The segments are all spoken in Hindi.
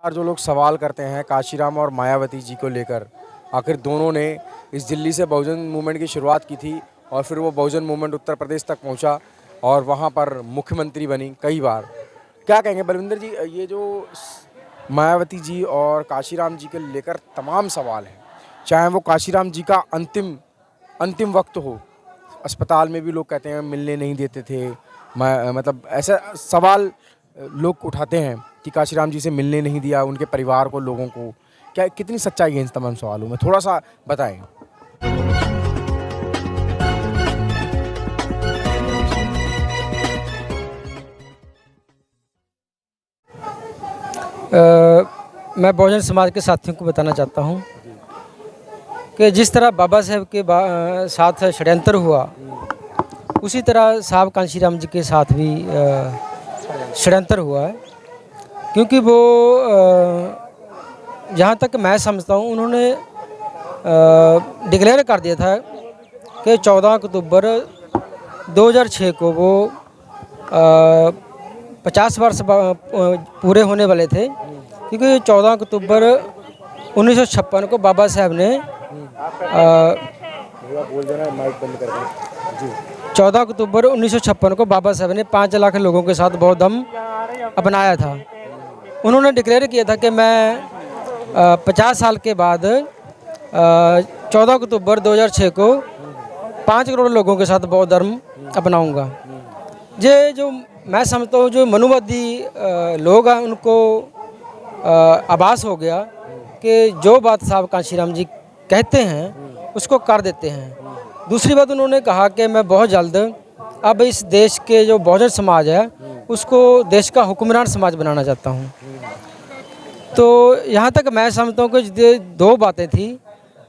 और जो लोग सवाल करते हैं काशीराम और मायावती जी को लेकर, आखिर दोनों ने इस दिल्ली से बहुजन मूवमेंट की शुरुआत की थी और फिर वो बहुजन मूवमेंट उत्तर प्रदेश तक पहुंचा और वहां पर मुख्यमंत्री बनी कई बार। क्या कहेंगे बलविंदर जी, ये जो मायावती जी और काशीराम जी के लेकर तमाम सवाल हैं, चाहे वो काशीराम जी का अंतिम अंतिम वक्त हो, अस्पताल में भी लोग कहते हैं मिलने नहीं देते थे, मतलब ऐसा सवाल लोग उठाते हैं कि काशीराम जी से मिलने नहीं दिया उनके परिवार को, लोगों को। क्या कितनी सच्चाई है इन तमाम सवालों में, थोड़ा सा बताएं। मैं बहुजन समाज के साथियों को बताना चाहता हूं कि जिस तरह बाबा साहब के साथ षड्यंत्र हुआ, उसी तरह साहब कांशीराम जी के साथ भी षड्यंत्र हुआ है। क्योंकि वो जहाँ तक मैं समझता हूँ, उन्होंने डिक्लेयर कर दिया था कि 14 अक्टूबर 2006 को वो 50 वर्ष पूरे होने वाले थे। क्योंकि 14 अक्टूबर 1956 को बाबा साहब ने 14 अक्टूबर 1956 को बाबा साहब ने 5 लाख लोगों के साथ बौद्ध धर्म अपनाया था। उन्होंने डिक्लेयर किया था कि मैं 50 साल के बाद 14 अक्टूबर 2006 को 5 करोड़ लोगों के साथ बौद्ध धर्म अपनाऊंगा। ये जो मैं समझता हूँ, जो मनुवादी लोग हैं उनको आभास हो गया कि जो बात साहब कांशीराम जी कहते हैं उसको कर देते हैं। दूसरी बात, उन्होंने कहा कि मैं बहुत जल्द अब इस देश के जो बहुजन समाज है उसको देश का हुक्मरान समाज बनाना चाहता हूँ। तो यहाँ तक मैं समझता हूँ कि ये 2 बातें थी,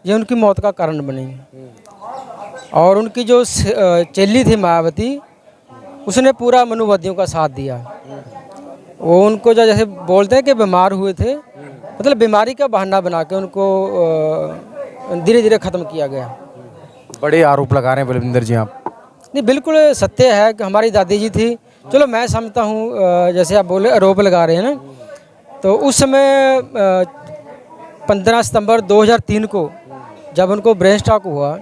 ये उनकी मौत का कारण बनी। और उनकी जो चेली थी मायावती, उसने पूरा मनुवादियों का साथ दिया। वो उनको जो जैसे बोलते हैं कि बीमार हुए थे, मतलब बीमारी का बहाना बना के उनको धीरे धीरे ख़त्म किया गया। बड़े आरोप लगा रहे हैं बलविंदर जी आप। नहीं, बिल्कुल सत्य है कि हमारी दादी जी थी। चलो मैं समझता हूँ, जैसे आप बोले आरोप लगा रहे हैं ना, तो उस समय 15 सितंबर 2003 को जब उनको ब्रेन स्ट्रोक हुआ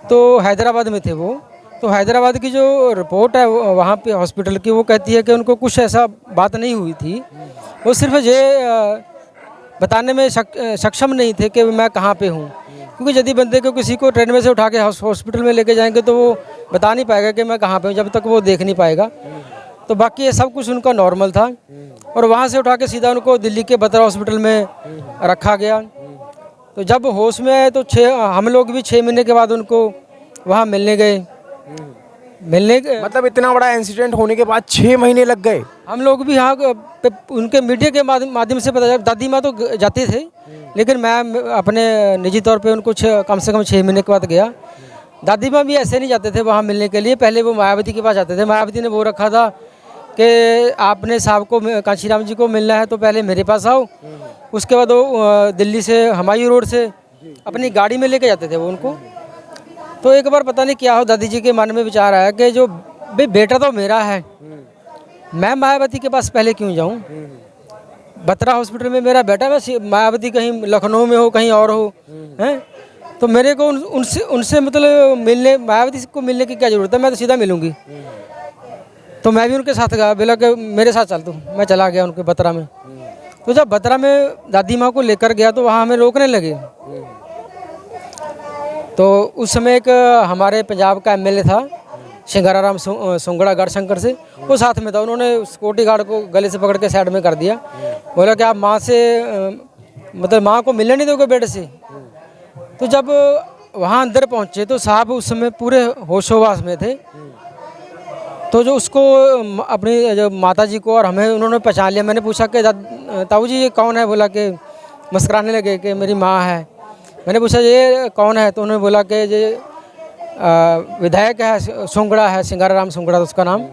तो हैदराबाद में थे वो। तो हैदराबाद की जो रिपोर्ट है वहाँ पे हॉस्पिटल की, वो कहती है कि उनको कुछ ऐसा बात नहीं हुई थी। वो सिर्फ ये बताने में सक्षम नहीं थे कि मैं कहाँ पे हूँ। क्योंकि यदि बंदे को किसी को ट्रेन में से उठा के हॉस्पिटल में लेके जाएंगे तो वो बता नहीं पाएगा कि मैं कहाँ पे हूँ, जब तक वो देख नहीं पाएगा। तो बाकी ये सब कुछ उनका नॉर्मल था। और वहाँ से उठा के सीधा उनको दिल्ली के बत्रा हॉस्पिटल में रखा गया। तो जब होश में आए तो हम लोग भी 6 महीने के बाद उनको वहाँ मिलने गए। मतलब इतना बड़ा इंसिडेंट होने के बाद 6 महीने लग गए। हम लोग भी यहाँ उनके मीडिया के माध्यम से पता चला। दादी माँ तो जाते थे, लेकिन मैं अपने निजी तौर पे उनको कम से कम 6 महीने के बाद गया। दादी माँ भी ऐसे नहीं जाते थे वहाँ मिलने के लिए, पहले वो मायावती के पास जाते थे। मायावती ने वो रखा था कि आपने साहब को, कांशीराम जी को मिलना है तो पहले मेरे पास आओ। उसके बाद वो दिल्ली से हुमायूं रोड से अपनी गाड़ी में लेके जाते थे वो उनको। तो एक बार पता नहीं क्या हो, दादी जी के मन में विचार आया कि जो भाई बेटा तो मेरा है, मैं मायावती के पास पहले क्यों जाऊं। बत्रा हॉस्पिटल में मेरा बेटा, मैं मायावती कहीं लखनऊ में हो, कहीं और हो, हैं, तो मेरे को उनसे मतलब मिलने, मायावती को मिलने की क्या ज़रूरत है, मैं तो सीधा मिलूंगी। तो मैं भी उनके साथ गया, बोला कि मेरे साथ चल तू। मैं चला गया उनके बत्रा में। तो जब बत्रा में दादी माँ को लेकर गया तो वहाँ हमें रोकने लगे। तो उस समय एक हमारे पंजाब का एमएलए था, सिंगाराराम सुंगड़ा गढ़शंकर से, वो साथ में था। उन्होंने सिक्योरिटी गार्ड को गले से पकड़ के साइड में कर दिया। बोला कि आप माँ से मतलब माँ को मिलने नहीं दोगे बेटे से। तो जब वहाँ अंदर पहुँचे तो साहब उस समय पूरे होशोवास में थे। तो जो उसको अपनी जो माता जी को और हमें उन्होंने पहचान लिया। मैंने पूछा कि ताऊ जी ये कौन है। बोला कि मुस्कुराने लगे कि मेरी माँ है। मैंने पूछा ये कौन है, तो उन्होंने बोला कि ये विधायक है, सुंगड़ा है, सिंगाराराम सुंगड़ा उसका नाम।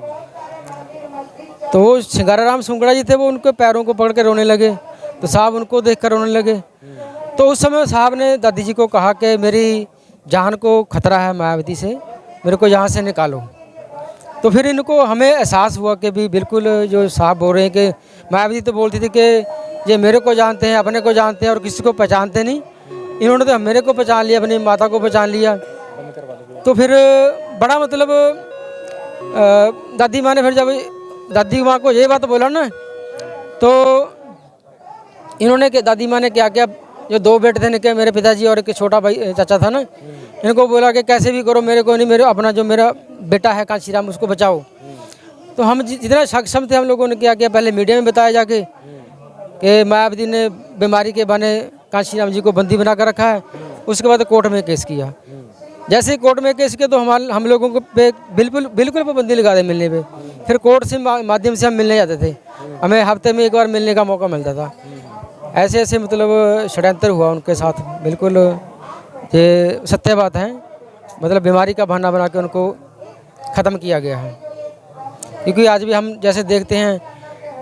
तो वो सिंगाराराम सुंगड़ा जी थे, वो उनके पैरों को पकड़ के रोने लगे। तो साहब उनको देख कर रोने लगे। तो उस समय साहब ने दादी जी को कहा कि मेरी जान को खतरा है मायावती से, मेरे को यहाँ से निकालो। तो फिर इनको हमें एहसास हुआ कि भी बिल्कुल जो साहब बोल रहे हैं कि मायावती तो बोलती थी कि ये मेरे को जानते हैं, अपने को जानते हैं और किसी को पहचानते नहीं, इन्होंने तो मेरे को पहचान लिया, अपनी माता को पहचान लिया। तो फिर बड़ा मतलब दादी माँ ने फिर जब दादी माँ को ये बात बोला ना, तो इन्होंने दादी माँ ने क्या किया, जो दो बेटे थे इनके, मेरे पिताजी और एक छोटा भाई चाचा था ना, इनको बोला कि कैसे भी करो मेरे को नहीं, मेरे अपना जो मेरा बेटा है कांशीराम उसको बचाओ। तो हम जितना सक्षम थे हम लोगों ने क्या किया, पहले मीडिया में बताया जाके कि मायावती ने बीमारी के बहाने कांशीराम जी को बंदी बना कर रखा है। उसके बाद कोर्ट में केस किया। जैसे ही कोर्ट में केस किया तो हम लोगों को पे बिल्कुल पाबंदी लगा दे मिलने पे। फिर कोर्ट से माध्यम से हम मिलने जाते थे, हमें हफ्ते में एक बार मिलने का मौका मिलता था। ऐसे ऐसे मतलब षड्यंत्र हुआ उनके साथ, बिल्कुल ये सत्य बात है। मतलब बीमारी का बहाना बना के उनको ख़त्म किया गया है। क्योंकि आज भी हम जैसे देखते हैं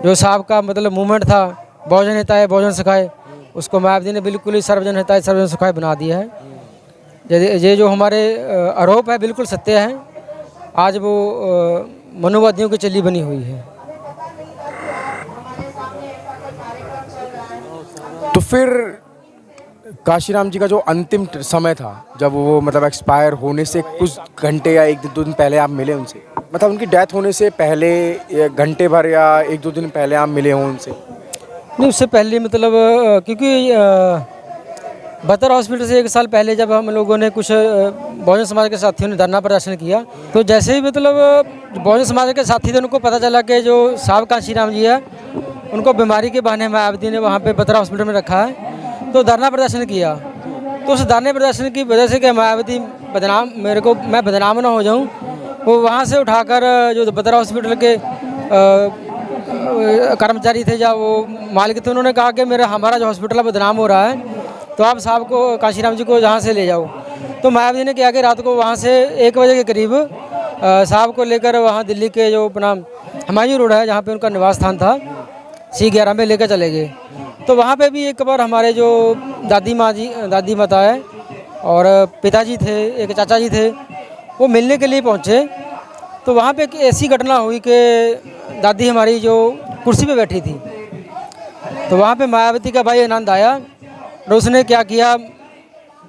जो साहब का मतलब मूवमेंट था, बहुजन हिताय बहुजन सुखाय, उसको मायावती ने बिल्कुल ही सर्वजन हिताय सर्वजन सुखाय बना दिया है। ये जो हमारे आरोप है बिल्कुल सत्य है। आज वो मनुवादियों की चली बनी हुई है। तो फिर काशीराम जी का जो अंतिम समय था, जब वो मतलब एक्सपायर होने से कुछ घंटे या एक दो दिन पहले आप मिले उनसे, मतलब उनकी डेथ होने से पहले घंटे भर या एक दो दिन पहले आप मिले हों उनसे? नहीं, उससे पहले मतलब क्योंकि बतर हॉस्पिटल से 1 साल पहले जब हम लोगों ने कुछ बहुजन समाज के साथियों ने धरना प्रदर्शन किया, तो जैसे ही मतलब बहुजन समाज के साथी थे उनको पता चला कि जो साहब कांशीराम जी है उनको बीमारी के बहाने मायावती ने वहाँ पे बतर हॉस्पिटल में रखा है, तो धरना प्रदर्शन किया। तो उस धरने प्रदर्शन की वजह से कि मायावती बदनाम, मैं बदनाम ना हो जाऊँ, वो वहाँ से उठाकर जो बतर हॉस्पिटल के कर्मचारी थे या वो मालिक थे, उन्होंने कहा कि हमारा जो हॉस्पिटल बदनाम हो रहा है, तो आप साहब को कांशीराम जी को यहाँ से ले जाओ। तो मायावती ने क्या कि रात को वहाँ से 1 बजे के करीब साहब को लेकर वहाँ दिल्ली के जो अपना हुमायूं रोड है जहाँ पे उनका निवास स्थान था, C11 में लेकर चले गए। तो वहाँ पे भी एक बार हमारे जो दादी माता है और पिताजी थे, एक चाचा जी थे, वो मिलने के लिए पहुँचे। तो वहाँ पे एक ऐसी घटना हुई कि दादी हमारी जो कुर्सी पे बैठी थी, तो वहाँ पे मायावती का भाई आनंद आया और उसने क्या किया,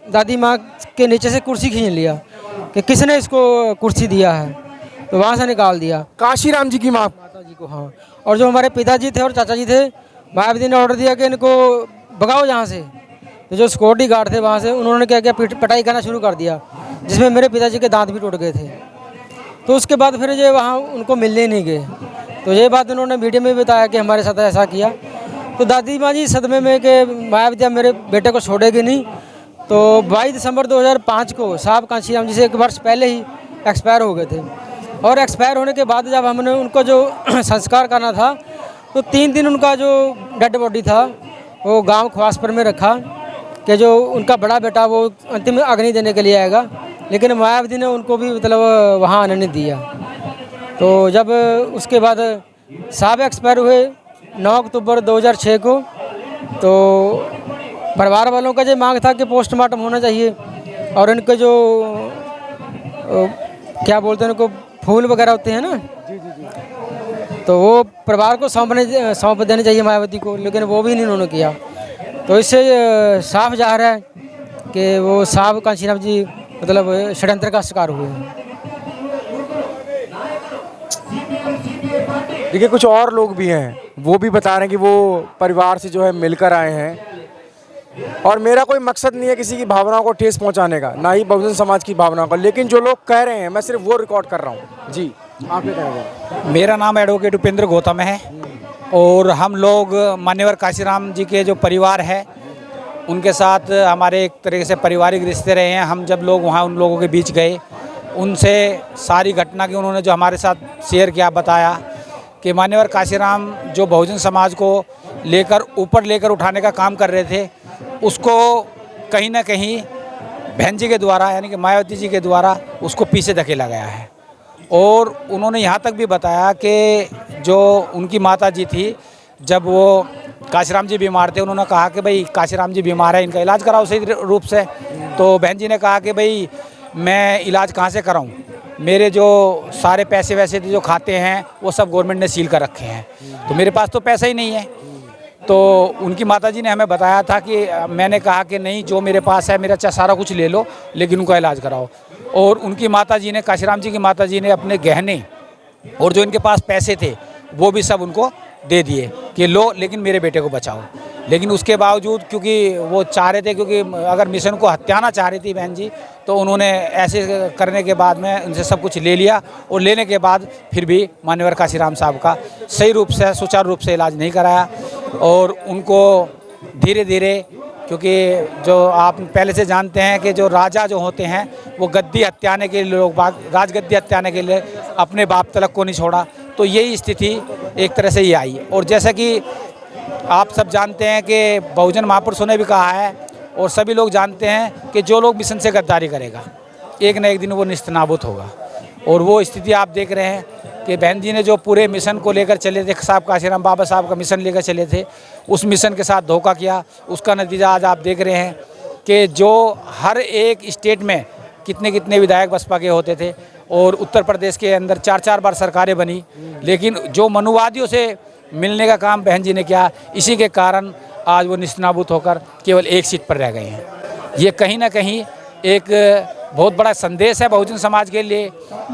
दादी माँ के नीचे से कुर्सी खींच लिया कि किसने इसको कुर्सी दिया है, तो वहाँ से निकाल दिया। काशीराम जी की माता जी को, हाँ। और जो हमारे पिताजी थे और चाचा जी थे, मायावती ने ऑर्डर दिया कि इनको भगाओ यहाँ से। तो जो सिक्योरिटी गार्ड थे वहाँ से, उन्होंने क्या किया, पिटाई करना शुरू कर दिया, जिसमें मेरे पिताजी के दांत भी टूट गए थे। तो उसके बाद फिर ये वहाँ उनको मिलने नहीं गए। तो ये बात उन्होंने मीडिया में भी बताया कि हमारे साथ ऐसा किया। तो दादी माँ जी सदमे में कि मायावती मेरे बेटे को छोड़ेगी नहीं। तो 22 दिसंबर 2005 को साहब कांशीराम जी से 1 वर्ष पहले ही एक्सपायर हो गए थे। और एक्सपायर होने के बाद जब हमने उनको जो संस्कार करना था, तो 3 दिन उनका जो डेड बॉडी था वो गांव ख्वासपुर में रखा कि जो उनका बड़ा बेटा वो अंतिम अग्नि देने के लिए आएगा, लेकिन मायावती ने उनको भी मतलब वहाँ आने नहीं दिया। तो जब उसके बाद साहब एक्सपायर हुए 9 अक्टूबर 2006 को, तो परिवार वालों का जो मांग था कि पोस्टमार्टम होना चाहिए और इनके जो क्या बोलते हैं उनको फूल वगैरह होते हैं ना, तो वो परिवार को सौंप देने चाहिए मायावती को, लेकिन वो भी नहीं उन्होंने किया। तो इससे साफ जाहिर है कि वो साहब कांशीराम जी मतलब षड्यंत्र का शिकार हुए हैं। देखिए कुछ और लोग भी हैं, वो भी बता रहे हैं कि वो परिवार से जो है मिलकर आए हैं, और मेरा कोई मकसद नहीं है किसी की भावनाओं को ठेस पहुंचाने का, ना ही बहुजन समाज की भावनाओं का, लेकिन जो लोग कह रहे हैं मैं सिर्फ वो रिकॉर्ड कर रहा हूँ। जी आप क्या कहेंगे? मेरा नाम एडवोकेट उपेंद्र गौतम है और हम लोग मान्यवर काशीराम जी के जो परिवार है उनके साथ हमारे एक तरीके से पारिवारिक रिश्ते रहे हैं। हम जब लोग वहाँ उन लोगों के बीच गए, उनसे सारी घटना की उन्होंने जो हमारे साथ शेयर किया, बताया कि मान्यवर काशीराम जो बहुजन समाज को लेकर उठाने का काम कर रहे थे, उसको कहीं ना कहीं बहन जी के द्वारा यानी कि मायावती जी के द्वारा उसको पीछे धकेला गया है। और उन्होंने यहाँ तक भी बताया कि जो उनकी माता जी थी, जब वो काशीराम जी बीमार थे, उन्होंने कहा कि भाई काशीराम जी बीमार है, इनका इलाज कराओ सही रूप से। तो बहन जी ने कहा कि भाई मैं इलाज कहाँ से कराऊँ, मेरे जो सारे पैसे वैसे थे जो खाते हैं वो सब गवर्नमेंट ने सील कर रखे हैं, तो मेरे पास तो पैसा ही नहीं है। तो उनकी माताजी ने हमें बताया था कि मैंने कहा कि नहीं, जो मेरे पास है मेरा सारा कुछ ले लो लेकिन उनका इलाज कराओ। और उनकी माताजी ने, काशीराम जी की माताजी ने अपने गहने और जो इनके पास पैसे थे वो भी सब उनको दे दिए कि लो लेकिन मेरे बेटे को बचाओ। लेकिन उसके बावजूद, क्योंकि वो चाह रहे थे, क्योंकि अगर मिशन को हत्याना चाह रही थी बहन जी, तो उन्होंने ऐसे करने के बाद में उनसे सब कुछ ले लिया। और लेने के बाद फिर भी मान्यवर काशीराम साहब का सही रूप से, सुचारू रूप से इलाज नहीं कराया। और उनको धीरे धीरे, क्योंकि जो आप पहले से जानते हैं कि जो राजा जो होते हैं वो गद्दी हत्याने के लिए, लोग राजगद्दी हत्याने के लिए अपने बाप तलक को नहीं छोड़ा, तो यही स्थिति एक तरह से ये आई है। और जैसा कि आप सब जानते हैं कि बहुजन महापुरुषों ने भी कहा है और सभी लोग जानते हैं कि जो लोग मिशन से गद्दारी करेगा एक न एक दिन वो निस्तनाबूद होगा। और वो स्थिति आप देख रहे हैं कि बहन जी ने जो पूरे मिशन को लेकर चले थे, साहब काशीराम बाबा साहब का मिशन लेकर चले थे, उस मिशन के साथ धोखा किया। उसका नतीजा आज आप देख रहे हैं कि जो हर एक स्टेट में कितने कितने विधायक बसपा के होते थे और उत्तर प्रदेश के अंदर 4-4 बार सरकारें बनी, लेकिन जो मनुवादियों से मिलने का काम बहन जी ने किया, इसी के कारण आज वो निस्तनाबूद होकर केवल एक सीट पर रह गए हैं। ये कहीं ना कहीं एक बहुत बड़ा संदेश है बहुजन समाज के लिए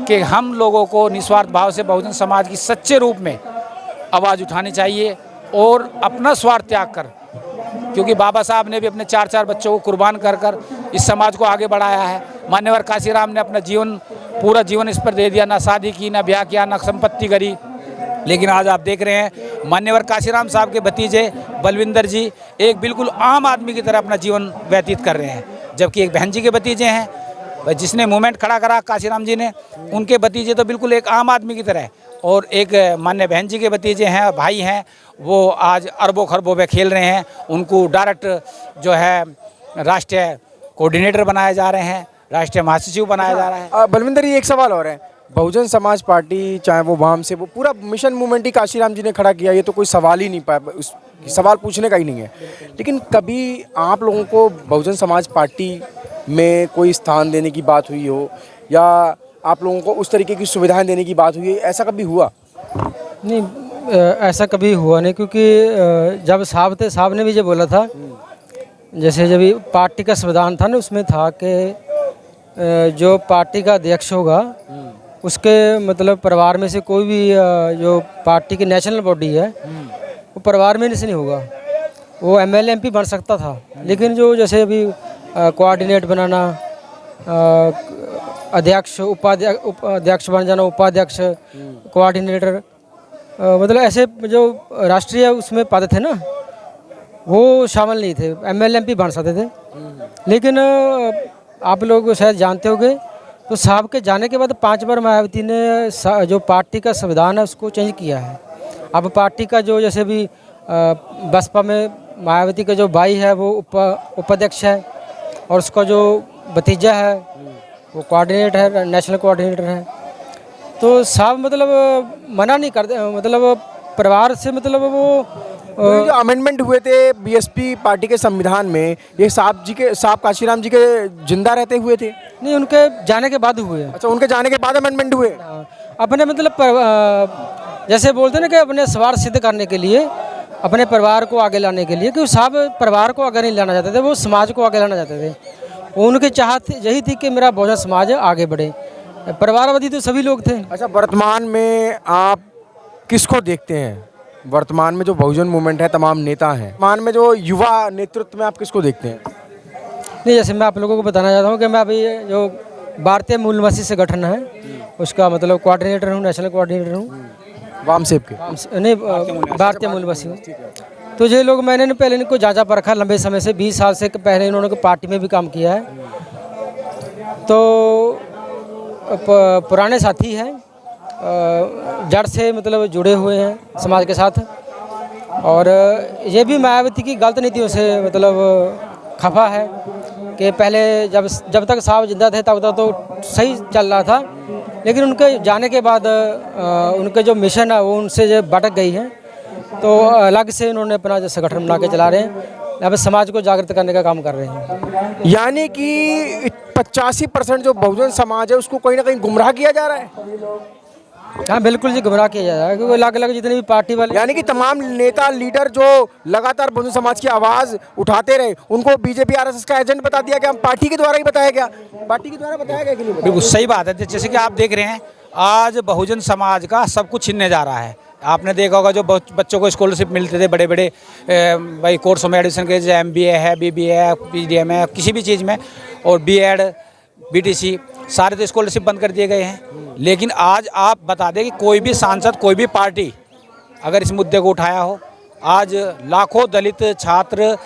कि हम लोगों को निस्वार्थ भाव से बहुजन समाज की सच्चे रूप में आवाज़ उठानी चाहिए और अपना स्वार्थ त्याग कर, क्योंकि बाबा साहब ने भी अपने 4-4 बच्चों को कुर्बान कर कर इस समाज को आगे बढ़ाया है। मान्यवर काशीराम ने अपना जीवन, पूरा जीवन इस पर दे दिया, ना शादी की, ना ब्याह किया, ना संपत्ति करी। लेकिन आज आप देख रहे हैं मान्यवर काशीराम साहब के भतीजे बलविंदर जी एक बिल्कुल आम आदमी की तरह अपना जीवन व्यतीत कर रहे हैं, जबकि एक बहन जी के भतीजे हैं जिसने मूवमेंट खड़ा करा काशीराम जी ने, उनके भतीजे तो बिल्कुल एक आम आदमी की तरह है। और एक मान्य बहन जी के भतीजे हैं, भाई हैं, वो आज अरबों खरबों में खेल रहे हैं। उनको डायरेक्ट जो है राष्ट्रीय कोऑर्डिनेटर बनाए जा रहे हैं, राष्ट्रीय महासचिव बनाया जा रहा है। बलविंदर, ये एक सवाल और है, बहुजन समाज पार्टी चाहे वो वाम से, वो पूरा मिशन मूवमेंट ही काशीराम जी ने खड़ा किया, ये तो कोई सवाल ही नहीं पाया, उस सवाल पूछने का ही नहीं है। लेकिन कभी आप लोगों को बहुजन समाज पार्टी में कोई स्थान देने की बात हुई हो या आप लोगों को उस तरीके की सुविधाएं देने की बात हुई है, ऐसा कभी हुआ? नहीं, ऐसा कभी हुआ नहीं, क्योंकि जब साहब थे, साहब ने भी जो बोला था, जैसे जब पार्टी का संविधान था ना, उसमें था कि जो पार्टी का अध्यक्ष होगा उसके मतलब परिवार में से कोई भी जो पार्टी की नेशनल बॉडी है वो परिवार में से नहीं होगा, वो MLA MP बन सकता था। लेकिन जो जैसे अभी कोऑर्डिनेट बनाना, अध्यक्ष, उपाध्यक्ष बन जाना, उपाध्यक्ष, कोऑर्डिनेटर, मतलब ऐसे जो राष्ट्रीय उसमें पद थे ना वो शामिल नहीं थे, MLA MP बन सकते थे। लेकिन आप लोग शायद जानते होंगे, तो साहब के जाने के बाद 5 बार मायावती ने जो पार्टी का संविधान है उसको चेंज किया है। अब पार्टी का जो जैसे भी बसपा में मायावती का जो भाई है वो उपाध्यक्ष है और उसका जो भतीजा है वो कोऑर्डिनेटर है, नेशनल कोऑर्डिनेटर है। तो साहब मतलब मना नहीं करते, मतलब परिवार से, मतलब वो जो अमेंडमेंट हुए थे BSP पार्टी के संविधान में, ये साहब काशीराम जी के जिंदा रहते हुए थे? नहीं, उनके जाने के बाद हुए। अच्छा, उनके जाने के बाद अमेंडमेंट हुए? अपने मतलब जैसे बोलते हैं ना कि अपने स्वार्थ सिद्ध करने के लिए, अपने परिवार को आगे लाने के लिए, क्योंकि साहब परिवार को आगे नहीं लाना चाहते थे, वो समाज को आगे लाना चाहते थे। उनकी चाहत यही थी कि मेरा बहुजन समाज आगे बढ़े। परिवारवादी तो सभी लोग थे। अच्छा, वर्तमान में आप किसको देखते हैं? वर्तमान में जो बहुजन मूवमेंट है, तमाम नेता हैं, वर्तमान में जो युवा नेतृत्व में आप किसको देखते हैं? नहीं, जैसे मैं आप लोगों को बताना चाहता हूँ कि मैं अभी जो भारतीय मूल निवासी संगठन है उसका मतलब कोऑर्डिनेटर हूँ, नेशनल कोऑर्डिनेटर हूँ। वामसेप के? नहीं, भारतीय मूल निवासी हूँ। तो ये लोग, मैंने पहले इनको जांचा परखा लंबे समय से, 20 साल से पहले इन्होंने पार्टी में भी काम किया है। तो पुराने साथी हैं, जड़ से मतलब जुड़े हुए हैं समाज के साथ। और ये भी मायावती की गलत नीतियों से मतलब खफा है कि पहले जब तक साहब जिंदा थे तब तक तो सही चल रहा था, लेकिन उनके जाने के बाद उनके जो मिशन है वो उनसे जो भटक गई है, तो अलग से उन्होंने अपना जो संगठन बना के चला रहे हैं। अब समाज को जागृत करने का काम कर रहे हैं। यानी कि 85% जो बहुजन समाज है उसको कहीं ना कहीं गुमराह किया जा रहा है। हाँ बिल्कुल जी, गुमराह किया जा रहा है, क्योंकि अलग अलग जितने भी पार्टी वाले, यानी कि तमाम नेता लीडर जो लगातार बहुजन समाज की आवाज़ उठाते रहे उनको बीजेपी आरएसएस का एजेंट बता दिया गया। हम पार्टी के द्वारा ही बताया गया, पार्टी के द्वारा बताया गया कि नहीं बताया? बिल्कुल सही बात है। जैसे कि आप देख रहे हैं आज बहुजन समाज का सब कुछ छीनने जा रहा है। आपने देखा होगा जो बच्चों को स्कॉलरशिप मिलते थे बड़े बड़े भाई कोर्सों में एडमिशन के, जैसे MBA है, BBA है, PGM है, किसी भी चीज़ में, और B.Ed, BTC सारे तो स्कॉलरशिप बंद कर दिए गए हैं। लेकिन आज आप बता दें कि कोई भी सांसद, कोई भी पार्टी अगर इस मुद्दे को उठाया हो, आज लाखों दलित छात्र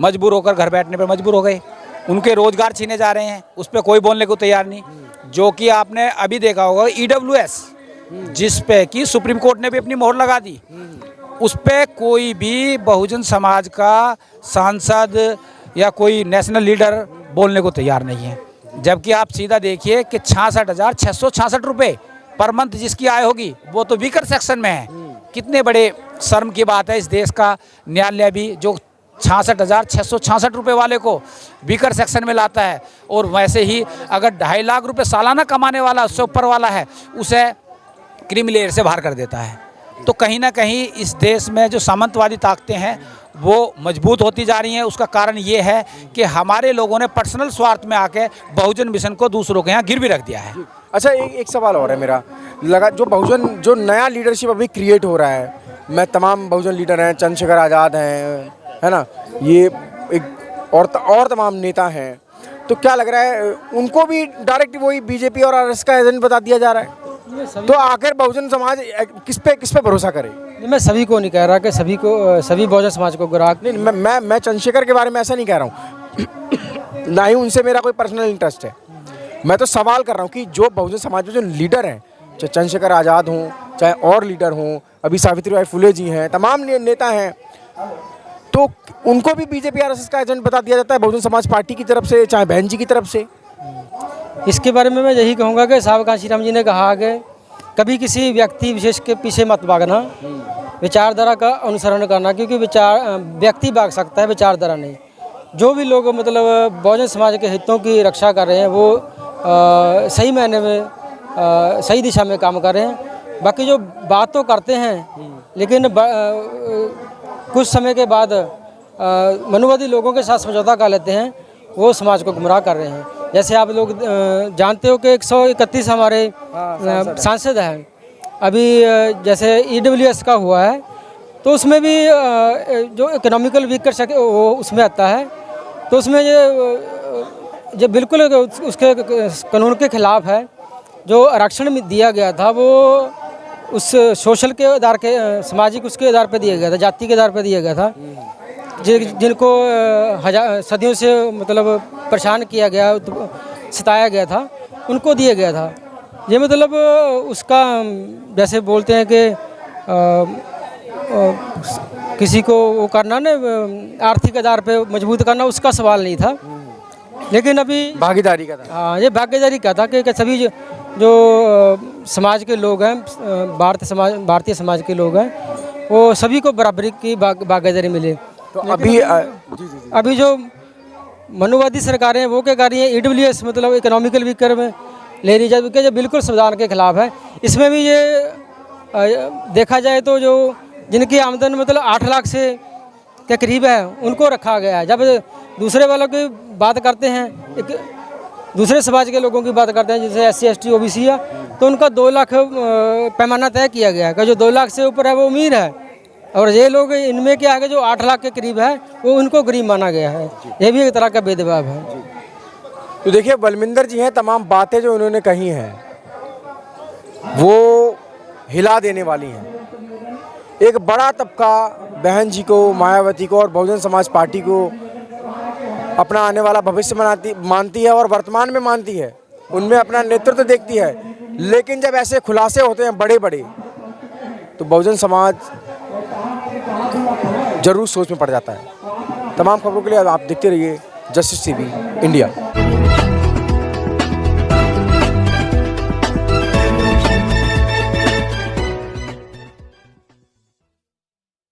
मजबूर होकर घर बैठने पर मजबूर हो गए, उनके रोजगार छीने जा रहे हैं, उस पर कोई बोलने को तैयार नहीं। जो कि आपने अभी देखा होगा EWS, जिस पे कि सुप्रीम कोर्ट ने भी अपनी मोहर लगा दी, उस पे कोई भी बहुजन समाज का सांसद या कोई नेशनल लीडर बोलने को तैयार नहीं है। जबकि आप सीधा देखिए कि 66,666 रुपये पर मंथ जिसकी आय होगी वो तो वीकर सेक्शन में है। कितने बड़े शर्म की बात है। इस देश का न्यायालय भी जो 66,666 रुपये वाले को वीकर सेक्शन में लाता है, और वैसे ही अगर 2.5 लाख रुपए सालाना कमाने वाला, उससे ऊपर वाला है, उसे क्रिमिनल एयर से बाहर कर देता है। तो कहीं ना कहीं इस देश में जो सामंतवादी ताकतें हैं वो मजबूत होती जा रही हैं। उसका कारण ये है कि हमारे लोगों ने पर्सनल स्वार्थ में आके बहुजन मिशन को दूसरों के यहाँ गिरवी रख दिया है। अच्छा, एक सवाल और है मेरा, लगा जो बहुजन जो नया लीडरशिप अभी क्रिएट हो रहा है, मैं तमाम बहुजन लीडर हैं, चंद्रशेखर आज़ाद हैं, है ना, ये एक और तमाम नेता हैं, तो क्या लग रहा है उनको भी डायरेक्ट वही बीजेपी और आरएसएस का एजेंट बता दिया जा रहा है? तो आखिर बहुजन समाज किस पे भरोसा करे? मैं सभी को नहीं कह रहा कि सभी बहुजन समाज को गुमराह नहीं, मैं चंद्रशेखर के बारे में ऐसा नहीं कह रहा हूँ ना ही उनसे मेरा कोई पर्सनल इंटरेस्ट है। मैं तो सवाल कर रहा हूँ कि जो बहुजन समाज में जो लीडर हैं, चाहे चंद्रशेखर आज़ाद हों, चाहे और लीडर हों, अभी सावित्रीबाई फुले जी हैं, तमाम नेता हैं, तो उनको भी बीजेपी आरएसएस का एजेंट बता दिया जाता है बहुजन समाज पार्टी की तरफ से, चाहे बहन जी की तरफ से। इसके बारे में मैं यही कहूँगा कि साहब काशीराम जी ने कहा कि कभी किसी व्यक्ति विशेष के पीछे मत भागना, विचारधारा का अनुसरण करना, क्योंकि व्यक्ति भाग सकता है, विचारधारा नहीं। जो भी लोग मतलब बहुजन समाज के हितों की रक्षा कर रहे हैं वो सही मायने में सही दिशा में काम कर रहे हैं। बाकी जो बात तो करते हैं लेकिन कुछ समय के बाद मनुवादी लोगों के साथ समझौता कर लेते हैं, वो समाज को गुमराह कर रहे हैं। जैसे आप लोग जानते हो कि 131 हमारे सांसद हैं। अभी जैसे EWS का हुआ है तो उसमें भी जो इकोनॉमिकल वीकर वो उसमें आता है, तो उसमें जो बिल्कुल उसके कानून के खिलाफ है। जो आरक्षण में दिया गया था वो उस सोशल के आधार के, सामाजिक उसके आधार पर दिया गया था, जाति के आधार पर दिया गया था, जिनको सदियों से मतलब परेशान किया गया, सताया गया था, उनको दिया गया था। ये मतलब उसका जैसे बोलते हैं कि किसी को वो करना ना, आर्थिक आधार पे मजबूत करना, उसका सवाल नहीं था, लेकिन अभी भागीदारी का था। हाँ, ये भागीदारी का था कि सभी जो समाज के लोग हैं, भारतीय समाज के लोग हैं, वो सभी को बराबरी की भागीदारी मिले। तो अभी जो मनुवादी सरकारें हैं वो क्या कर रही हैं, EWS मतलब इकोनॉमिकल वीकर में ले रही जाए, जो बिल्कुल संविधान के खिलाफ है। इसमें भी ये देखा जाए तो जो जिनकी आमदन मतलब 8 लाख से के करीब है उनको रखा गया है। जब दूसरे वालों की बात करते हैं, एक दूसरे समाज के लोगों की बात करते हैं जैसे SC ST OBC है, तो उनका 2 लाख पैमाना तय किया गया है कि जो 2 लाख से ऊपर है वो अमीर है, और ये लोग इनमें क्या है जो 8 लाख के करीब है वो उनको गरीब माना गया है। ये भी एक तरह का भेदभाव है। तो देखिए बलविंदर जी हैं, तमाम बातें जो उन्होंने कही हैं वो हिला देने वाली हैं। एक बड़ा तबका बहन जी को, मायावती को और बहुजन समाज पार्टी को अपना आने वाला भविष्य मानती है और वर्तमान में मानती है, उनमें अपना नेतृत्व देखती है। लेकिन जब ऐसे खुलासे होते हैं बड़े बड़े, तो बहुजन समाज जरूर सोच में पड़ जाता है। तमाम खबरों के लिए आप देखते रहिए जस्टिस TV इंडिया।